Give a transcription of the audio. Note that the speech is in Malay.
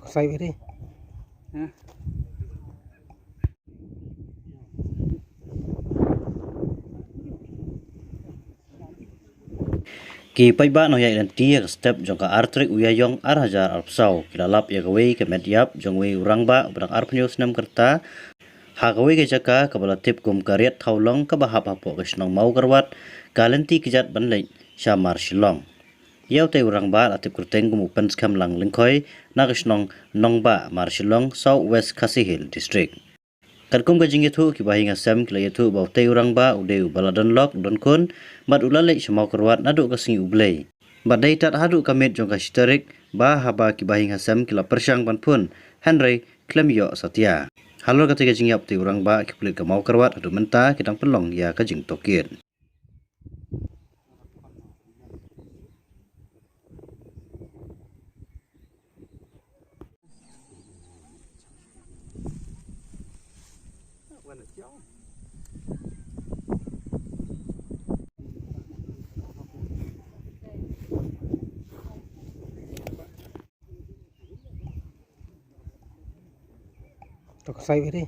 Toko say ini. Ki paiba no ya identia step jongka artrik uyayong arhajar arpsau kilalap ya gawe ke mediap jongwe urangba berang arpnyus nem kerta hagawe ke jaka kabala tip kum karyat thaulong kabahap hapo kesnong mau karwat galenti kijat banlei syamar shilong yau te urangba atip kurteng kum upen skam lang lingkoi na kesnong nongba mar shilong south west kasihil district Kadkum ka jingithu ki bahinga sem kila yathu bau te urangba udeu baladan lok donkun mat ulale semau kerwat nadu ka singi ublei badai tat hadu kamit jong ka shitarik ba haba ki bahinga sem kila persyang panpun Henry Klemyo Satya halor katiga jingyap te urangba ki pelit ka mau kerwat adu menta kitang pelong ya ka jing tokir Toko say ini.